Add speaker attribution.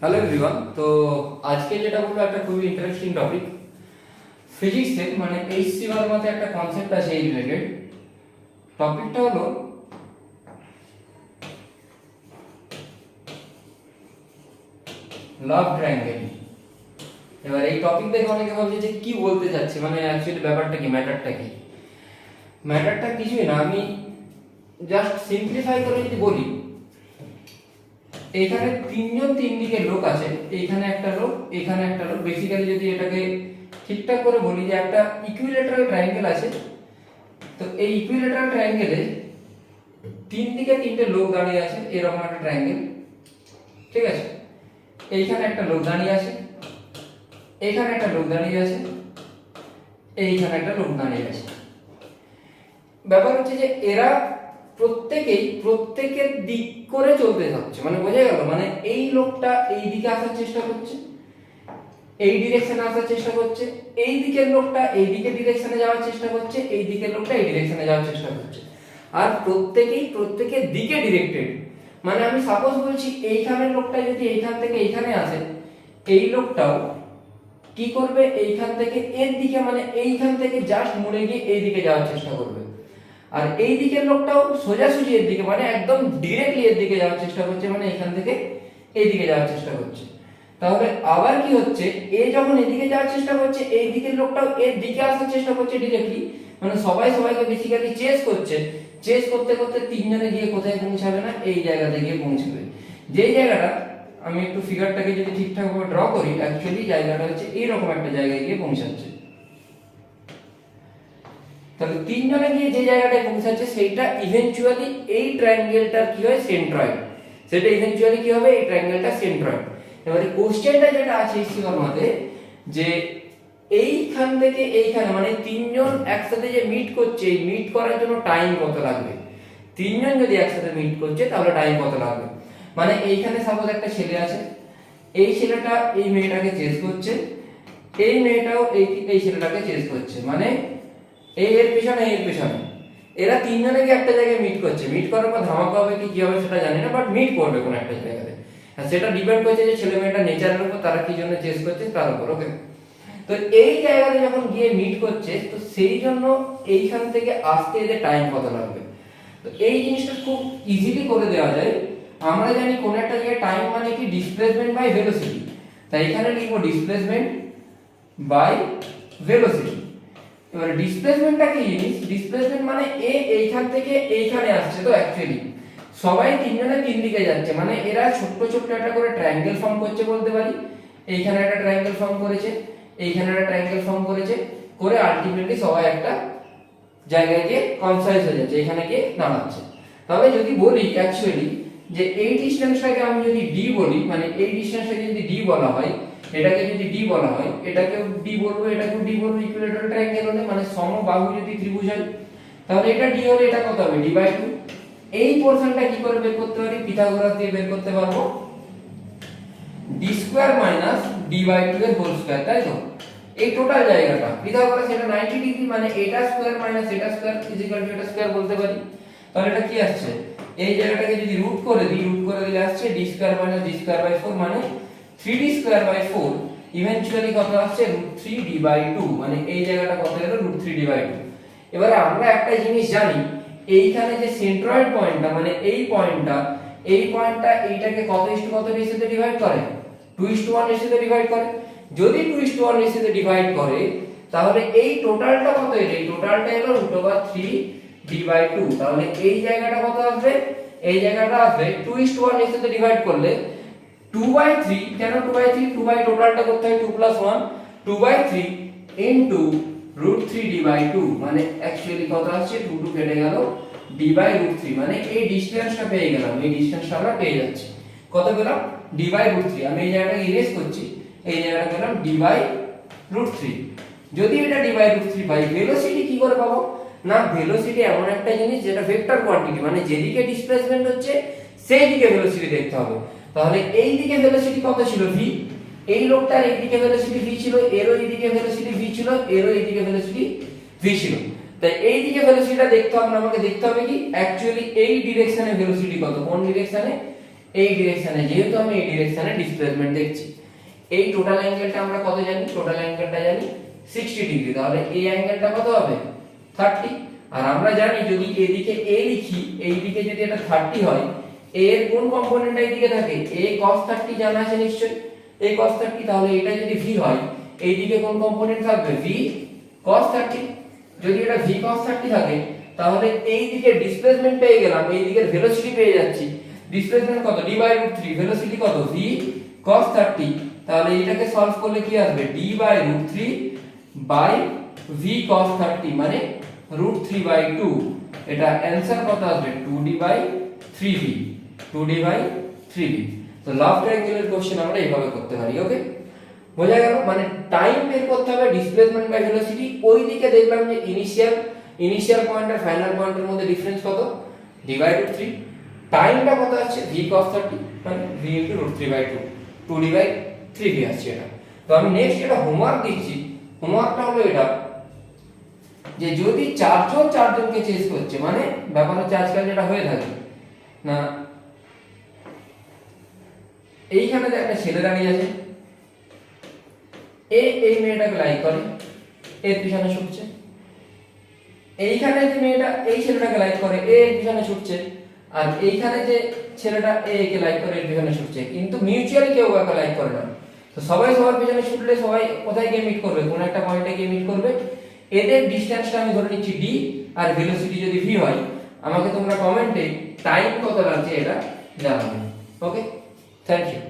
Speaker 1: Hello everyone. তো আজকে যেটা বলবো একটা খুবই ইন্টারেস্টিং টপিক, ফিজিক্সের মানে এইচসিআর মধ্যে একটা কনসেপ্ট আছে এই রিলেটেড। টপিকটা হলো লাভ ট্রায়াঙ্গেল। এবার এই টপিক দেখে অনেকে ভাবছে যে কি বলতে চাচ্ছে, মানে অ্যাকচুয়ালি ব্যাপারটা কি, ম্যাটারটা কি। ম্যাটারটা কিছুই না, আমি জাস্ট সিম্পলিফাই করে যদি বলি, এখানে তিনজন তিন দিকে লোক আছে, এইখানে একটা লোক, এখানে একটা লোক। বেসিক্যালি যদি এটাকে ঠিকঠাক করে বলি যে একটা ইকুইল্যাটারাল ট্রায়াঙ্গেল আছে, তো এই ইকুইল্যাটারাল ট্রায়াঙ্গেলে তিন দিকে তিনটে লোক দাঁড়িয়ে আছে, এরকম একটা ট্রায়াঙ্গেল, ঠিক আছে। এইখানে একটা লোক দাঁড়িয়ে আছে, এইখানে একটা লোক দাঁড়িয়ে আছে, এইখানে একটা লোক দাঁড়িয়ে আছে। ব্যাপার হচ্ছে যে এরা প্রত্যেকের দিক করে চলতে থাকছে, মানে বোঝা গেল, মানে এই লোকটা এই দিকে আসার চেষ্টা করছে, এই ডিরেকশনে আসার চেষ্টা করছে, এই দিকের লোকটা এই দিকে ডিরেকশনে যাওয়ার চেষ্টা করছে, এই দিকের লোকটা এই ডিরেকশনে যাওয়ার চেষ্টা করছে, আর প্রত্যেকের দিকে ডিরেক্টেড। মানে আমি সাপোজ বলছি এইখানের লোকটা যদি এইখান থেকে এইখানে আসে, এই লোকটাও কি করবে, এইখান থেকে এর দিকে, মানে এইখান থেকে জাস্ট মুড়ে গিয়ে এই দিকে যাওয়ার চেষ্টা করবে। আর এই দিকের লোকটাও সোজাসুজি এর দিকে, মানে একদম ডিরেক্টলি এর দিকে যাওয়ার চেষ্টা করছে, মানে এখান থেকে এই দিকে যাওয়ার চেষ্টা করছে। তাহলে আবার কি হচ্ছে, এ যখন এদিকে যাওয়ার চেষ্টা করছে, এই দিকের লোকটাও এর দিকে আসার চেষ্টা করছে ডিরেক্টলি, মানে সবাইকে বেসিক্যালি চেস করছে। চেস করতে করতে তিনজনে গিয়ে কোথায় পৌঁছাবে না, এই জায়গাতে গিয়ে পৌঁছাবে। যেই জায়গাটা আমি একটু ফিগারটাকে যদি ঠিকঠাক ভাবে ড্র করি, অ্যাকচুয়ালি জায়গাটা হচ্ছে এইরকম একটা জায়গায় গিয়ে পৌঁছাচ্ছে। তাহলে তিনজনে গিয়ে যে জায়গাটায় পৌঁছাচ্ছে সেইটা ইভেন্চুয়ালি এই ট্রায়াঙ্গেলটা কি হয়, সেন্ট্রয়েড। সেটা ইভেন্চুয়ালি কি হবে, এই ট্রায়াঙ্গেলটা সেন্ট্রয়েড। এবারে কোশ্চেনটা যেটা আছে এই সিওর মধ্যে, যে এইখান থেকে এইখানে মানে তিনজন একসাথে যে মিট করছে, এই মিট করার জন্য টাইম কত লাগবে। তিনজন যদি একসাথে মিট করছে তাহলে টাইম কত লাগবে। মানে এইখানে সাপোজ একটা ছেলে আছে, এই ছেলেটা এই মেয়েটাকে চেস করছে, এই মেয়েটাও এই ছেলেটাকে চেস করছে, মানে এর পেছনে এরা তিনজনে গিয়ে একটা জায়গায় মিট করছে। মিট করার পর ধামাকা হবে কি হবে সেটা জানি না, বাট মিট করবে কোনো একটা জায়গাতে। আর সেটা ডিপেন্ড করছে যে ছেলে মেয়েটা নেচারের উপর, তারা কি জন্য চেস করছে তার উপর। ওকে, তো এই জায়গাতে যখন গিয়ে মিট করছে, তো সেই জন্য এইখান থেকে আসতে এদের টাইম কত লাগবে। তো এই জিনিসটা খুব ইজিলি করে দেওয়া যায়। আমরা জানি কোন একটা জায়গায় টাইম মানে কি, ডিসপ্লেসমেন্ট বাই ভেলোসিটি। তাই এখানে লিখবো ডিসপ্লেসমেন্ট বাই ভেলোসিটি। এবার ডিসপ্লেসমেন্টটা কি জিনিস, ডিসপ্লেসমেন্ট মানে এইখান থেকে এইখানে আসছে, তো অ্যাকচুয়ালি সবাই তিনজনে তিন দিকে যাচ্ছে, মানে এরা ছোট্ট ছোট্ট একটা করে ট্রায়াঙ্গেল ফর্ম করছে বলতে পারি। এইখানে একটা ট্রায়াঙ্গেল ফর্ম করেছে, এইখানে একটা ট্রায়াঙ্গেল ফর্ম করেছে, করে আলটিমেটলি সবাই একটা জায়গায় গিয়ে কনসাইজ হয়ে যাচ্ছে, এখানে গিয়ে দাঁড়াচ্ছে। তবে যদি বলি অ্যাকচুয়ালি যে এই ডিসটেন্সটাকে আমি যদি ডি বলি, মানে এই ডিসটেন্সটাকে যদি ডি বলা হয়, এটাকে যদি ডি বলা হয়, এটাকে ডি বলবো, এটাকে ডি বলবো, ইকুইল্যাটারাল ট্রায়াঙ্গেল হলে মানে সমবাহু যদি ত্রিভুজ হয়, তাহলে এটা ডি হলে এটা কত হবে, ডি/2। এই পোরশনটা কি করে বের করতে পারি, পিথাগোরাস দিয়ে বের করতে পারবো, ডি স্কয়ার মাইনাস ডি/2 এর হোল স্কয়ার, তাই তো। এই টোটাল জায়গাটা পিথাগোরাস এটা 90 ডিগ্রি, মানে এটা স্কয়ার মাইনাস এটা স্কয়ার ইকুয়াল টু এটা স্কয়ার বলতে পারি। তাহলে এটা কি আসছে, এই জায়গাটাকে যদি রুট করে দিলে আসছে D square minus D square by 4, মানে 3d স্কয়ার বাই 4 ইভেন্চুয়ালি কত আসছে, √3d/2, মানে এই জায়গাটা কত হলো, √3d/2। এবারে আমরা একটা জিনিস জানি, এইখানে যে সেন্ট্রয়েড পয়েন্টটা, মানে এই পয়েন্টটা এইটাকে কত ইস্টু কত রেশিওতে ডিভাইড করে, 2:1 রেশিওতে ডিভাইড করে। যদি 2:1 রেশিওতে ডিভাইড করে, তাহলে এই টোটালটা কত এলো, এই টোটালটা হলো √3d/2। তাহলে এই জায়গাটা কত আসবে, এই জায়গাটা আসবে 2:1 রেশিওতে ডিভাইড করলে 2/3, কেন 2/3, 2 বাই টোটালটা করতে হয় 2 + 1, 2/3 ইনটু √3d/2, মানে অ্যাকচুয়ালি কত আসছে, 2 কেটে গেল, d/√3, মানে এই ডিসটেন্সটা পেয়ে গেলাম, এই ডিসটেন্সটা আমরা পেয়ে যাচ্ছি। কত পেলাম, d/√3। আমি এই জায়গাটাকে ইরেজ করছি, এই জায়গাটা পেলাম d/√3। যদি এটা d/√3 পাই, ভেলোসিটি কি করে পাবো না, ভেলোসিটি এমন একটা জিনিস যেটা ভেক্টর কোয়ান্টিটি, মানে যেদিকে ডিসপ্লেসমেন্ট হচ্ছে সেই দিকে ভেলোসিটি দেখতে হবে। তাহলে এই দিকে ভেলোসিটি কত ছিল, v। এই লোকটার এই দিকে ভেলোসিটি v ছিল, এরও এই দিকে ভেলোসিটি v ছিল, এরও এই দিকে ভেলোসিটি v ছিল। তাই এই দিকে ভেলোসিটিটা দেখতে হবে, আমাকে দেখতে হবে কি অ্যাকচুয়ালি এই ডিরেকশনে ভেলোসিটি কত, কোন ডিরেকশনে, এই ডিরেকশনে, যেহেতু আমি এই ডিরেকশনে ডিসপ্লেসমেন্ট দেখছি। এই টোটাল অ্যাঙ্গেলটা আমরা কত জানি? টোটাল অ্যাঙ্গেলটা জানি 60 ডিগ্রি, তাহলে এই অ্যাঙ্গেলটা কত হবে? 30। আর আমরা জানি যদি এদিকে a লিখি, এই দিকে যদি এটা 30 হয়, a এর কোন কম্পোনেন্টটা এইদিকে থাকে? a cos 30 জানা আছে নিশ্চয়ই, a cos 30, তাহলে এটা যদি v হয়, এইদিকে কোন কম্পোনেন্ট থাকবে? v cos 30। যদি এটা v cos 30 থাকে, তাহলে এই দিকে ডিসপ্লেসমেন্ট পেয়ে গেলাম, এই দিকের ভেলোসিটি পেয়ে যাচ্ছি। ডিসপ্লেসমেন্ট কত? d/√3, ভেলোসিটি কত? v cos 30। তাহলে এটাকে সলভ করলে কি আসবে? d/√3 বাই v cos 30 মানে √3/2। এটা অ্যানসার কত আসবে? 2d/3v, 2d/3v। তো লাভ ট্রায়াঙ্গেলের কোশ্চেন আমরা এইভাবে করতে পারি। ওকে, বোঝা গেল? মানে টাইম বের করতে হবে ডিসপ্লেসমেন্ট বাই ভেলোসিটি। ওইদিকে দেখলাম যে ইনিশিয়াল পয়েন্ট আর ফাইনাল পয়েন্টের মধ্যে ডিফারেন্স কত? d/√3। টাইমটা কত আসছে? v cos 30 মানে v * √3/2, 2d/3v আসছে এটা। তো আমি নেক্সট এটা হোমওয়ার্ক দিচ্ছি। হোমওয়ার্কটা হলো এটা যে যদি চারজনকে চেস করছে, মানে ব্যাপার হচ্ছে আজকাল যেটা হয়ে থাকে না, এইখানে একটা ছেলে দাঁড়িয়ে আছে, এই মেয়েটাকে লাইক করে, এর পিছনে ছুটছে। এইখানে যে মেয়েটা এই ছেলেটাকে লাইক করে, এর পিছনে ছুটছে। আর এইখানে যে ছেলেটা একে লাইক করে, এর পিছনে ছুটছে। কিন্তু মিউচুয়ালি কেউ কাউকে লাইক করে না। তো সবাই সবার পিছনে ছুটলে সবাই কোথায় গিয়ে মিট করবে? কোন একটা পয়েন্টে গিয়ে মিট করবে। এদের ডিসটেন্সটা আমি ধরে নিচ্ছি d, আর ভেলোসিটি যদি v হয়, আমাকে তোমরা কমেন্টে টাইম কত লাগছে এটা জানাবে। ওকে, থ্যাংক ইউ।